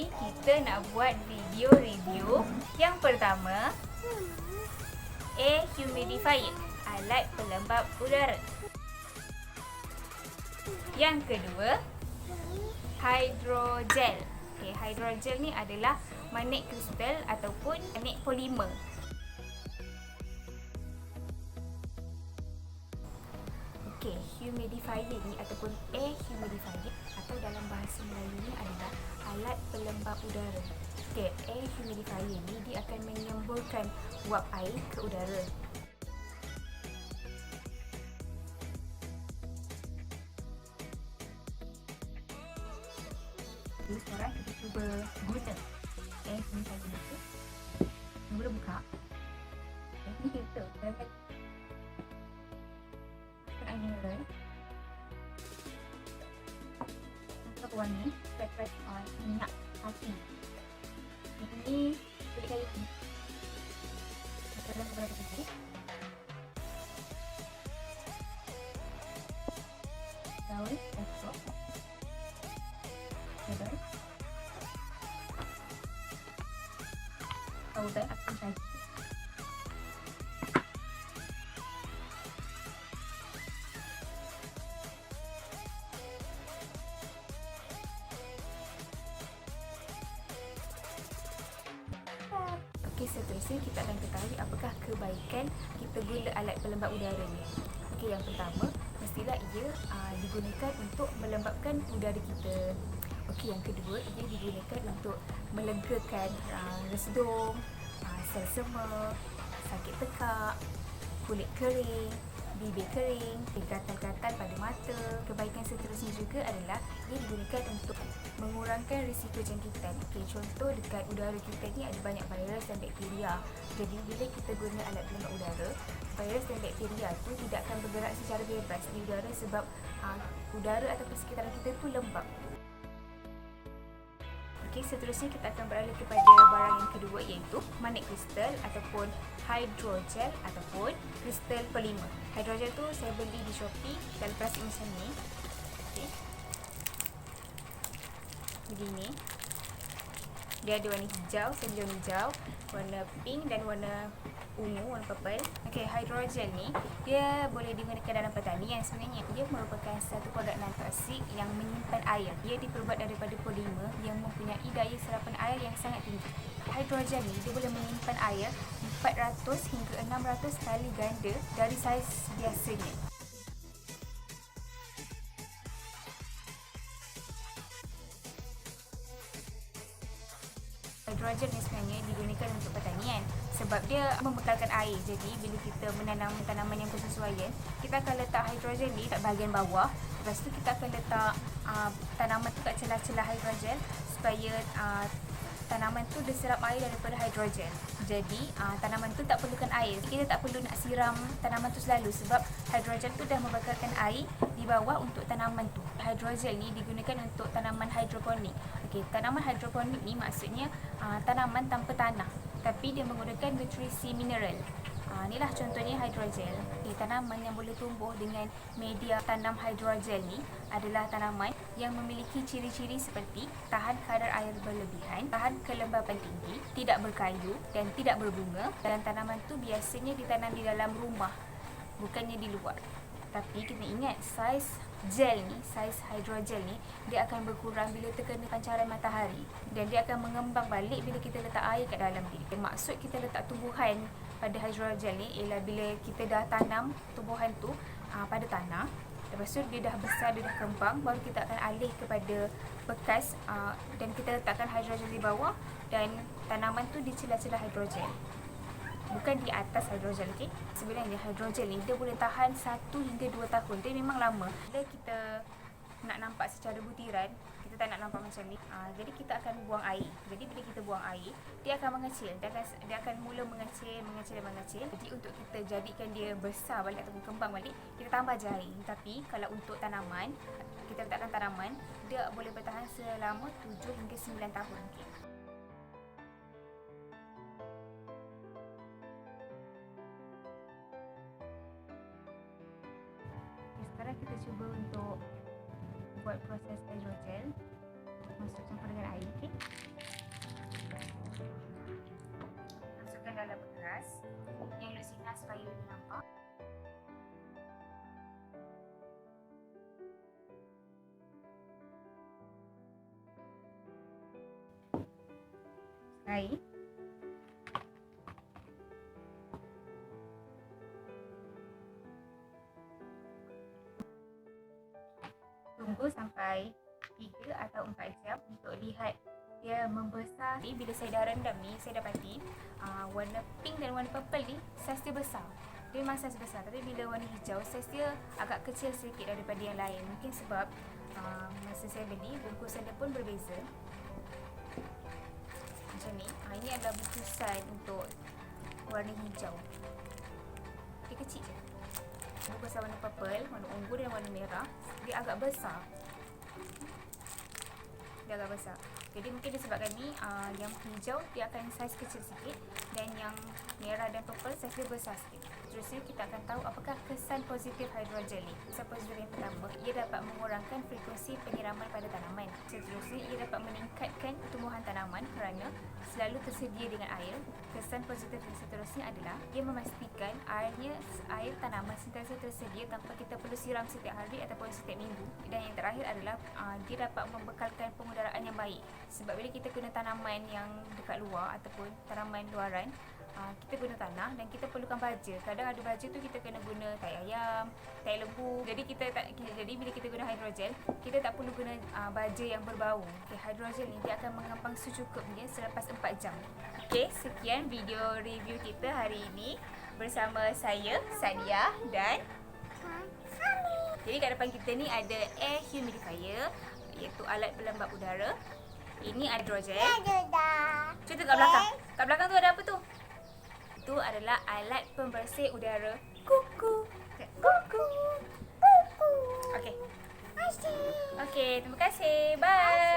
ni kita nak buat video review. Yang pertama, air humidifier, alat pelembap udara. Yang kedua, hydrogel. Hydrogel ni adalah magnet kristal ataupun magnet polimer. Humidifier ni ataupun air humidifier atau dalam bahasa Melayu ni adalah alat pelembap udara. Air humidifier ni dia akan menyemburkan uap air ke udara. Jadi sekarang kita cuba guna air humidifier ni. Mula buka. Ini filter. Mineral untuk wangi fresh oil minyak sapi. Ini boleh kayu ni dalam beberapa titik. Daun esok powder akan saji. Seterusnya kita akan ketahui apakah kebaikan kita guna alat pelembap udara ni. Yang pertama, mestilah ia digunakan untuk melembapkan udara kita. Yang kedua, ia digunakan untuk melegakan resdung, selsema, sakit tekak, kulit kering, bibir kering, gatal-gatal pada mata. Kebaikan seterusnya juga adalah ia digunakan untuk mengurangkan risiko jangkitan. Contoh dekat udara kita ni ada banyak virus dan bakteria. Jadi bila kita guna alat pelembap udara, virus dan bakteria tu tidak akan bergerak secara bebas di udara sebab udara atau persekitaran kita tu lembap. Seterusnya kita akan beralih kepada barang yang kedua, iaitu magnet kristal ataupun hydrogel ataupun kristal polimer. Hydrogel tu saya beli di Shopee dalam plastik macam ni. Begini. Dia ada warna hijau, saya beli warna hijau, warna pink dan warna ungu, warna purple. Hydrogel ni dia boleh digunakan dalam pertanian. Sebenarnya dia merupakan satu produk non-toksik yang menyimpan air. Dia diperbuat daripada polimer yang mempunyai daya serapan air yang sangat tinggi. Hydrogel ni dia boleh menyimpan air 400 hingga 600 kali ganda dari saiz biasanya. Hydrogel ni sebenarnya digunakan untuk pertanian sebab dia membekalkan air. Jadi bila kita menanam tanaman yang bersesuaian, kita akan letak hydrogel ni kat bahagian bawah. Lepas tu kita akan letak tanaman tu kat celah-celah hydrogel supaya tanaman tu diserap air daripada hydrogel. Jadi tanaman tu tak perlukan air. Kita tak perlu nak siram tanaman tu selalu sebab hydrogel tu dah membekalkan air di bawah untuk tanaman tu. Hydrogel ni digunakan untuk tanaman hidroponik. Tanaman hidroponik ni maksudnya tanaman tanpa tanah tapi dia menggunakan nutrisi mineral. Inilah contohnya hydrogel. Tanaman yang boleh tumbuh dengan media tanam hydrogel ni adalah tanaman yang memiliki ciri-ciri seperti tahan kadar air berlebihan, tahan kelembapan tinggi, tidak berkayu dan tidak berbunga. Dan tanaman tu biasanya ditanam di dalam rumah, bukannya di luar. Tapi kena ingat, saiz gel ni, saiz hydrogel ni dia akan berkurang bila terkena pancaran matahari dan dia akan mengembang balik bila kita letak air kat dalam dia. Maksud kita letak tumbuhan pada hydrogel ni ialah bila kita dah tanam tumbuhan tu pada tanah, lepas tu dia dah besar, dia dah kembang, baru kita akan alih kepada bekas dan kita letakkan hydrogel di bawah dan tanaman tu di celah-celah hydrogel, bukan di atas hydrogel. Sebenarnya hydrogel ni dia boleh tahan 1 hingga 2 tahun. Dia memang lama. Bila kita nak nampak secara butiran, kita tak nak nampak macam ni. Jadi kita akan buang air. Jadi bila kita buang air, dia akan mengecil. Dia akan mula mengecil. Jadi untuk kita jadikan dia besar balik ataupun kembang balik, kita tambah je air. Tapi kalau untuk tanaman, kita letakkan tanaman, dia boleh bertahan selama 7 hingga 9 tahun. Sekarang kita cuba untuk buat proses hydrogel. Masuk campur dengan air, agak keras. Yang duduk sini supaya lebih nampak. Air. Tunggu sampai 3 atau 4 jam untuk lihat dia membesar. Bila saya dah rendam ni, saya dapati warna pink dan warna purple ni saiz dia besar. Dia memang saiz besar, tapi bila warna hijau saiz dia agak kecil sedikit daripada yang lain. Mungkin sebab masa saya beli, bungkusan dia pun berbeza. Macam ni. Ini adalah bungkusan untuk warna hijau. Dia kecil je. Bungkusan warna purple, warna ungu dan warna merah, dia agak besar. Dia agak besar. Jadi mungkin disebabkan ni yang hijau dia akan saiz kecil sikit dan yang merah dan purple saiz dia besar sikit. Seterusnya kita akan tahu apakah kesan positif hydrogel ni. Kesan positif yang pertama, ia dapat mengurangkan frekuensi penyiraman pada tanaman. Seterusnya, ia dapat meningkatkan pertumbuhan tanaman kerana selalu tersedia dengan air. Kesan positif yang seterusnya adalah ia memastikan air tanaman sentiasa tersedia tanpa kita perlu siram setiap hari ataupun setiap minggu. Dan yang terakhir adalah dia dapat membekalkan pengudaraan yang baik. Sebab bila kita guna tanaman yang dekat luar ataupun tanaman luaran, kita guna tanah dan kita perlukan baja. Kadang ada baja tu kita kena guna tai ayam, tai lembu. Jadi bila kita guna hydrogel, kita tak perlu guna baja yang berbau. Hydrogel ni dia akan mengempang secukupnya selepas 4 jam. Sekian video review kita hari ini bersama saya, Sania dan jadi kat depan kita ni ada air humidifier, iaitu alat pelembap udara. Ini hydrogel. Cuba kat belakang. Kat belakang tu ada apa tu? Itu adalah alat pembersih udara. Kuku. Kuku. Kuku. Okey. Terima kasih. Bye.